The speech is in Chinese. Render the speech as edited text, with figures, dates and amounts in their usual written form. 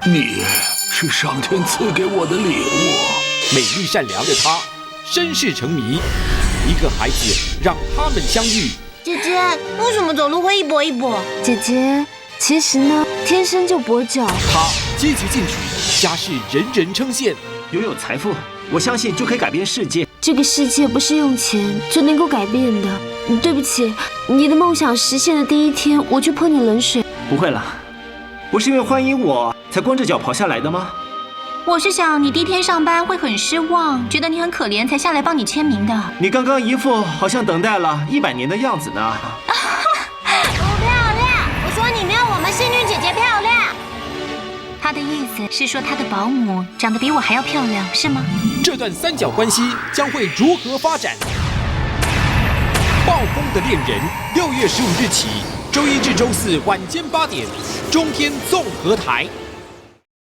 你是上天赐给我的礼物。美丽善良的她，身世成谜，一个孩子让他们相遇。姐姐，为什么走路会一跛一跛？姐姐，其实呢，天生就跛脚。她积极进取，家世人人称羡。拥有财富，我相信就可以改变世界。这个世界不是用钱就能够改变的。对不起，你的梦想实现的第一天，我就泼你冷水。不会啦，不是因为欢迎我才光着脚跑下来的吗？我是想你第一天上班会很失望，觉得你很可怜，才下来帮你签名的。你刚刚一副好像等待了100年的样子呢。不漂亮！我说你没有我们幸运姐姐漂亮。他的意思是说他的保姆长得比我还要漂亮，是吗？这段三角关系将会如何发展？暴风的恋人，6月15日起，周一至周四晚间8点，中天综合台。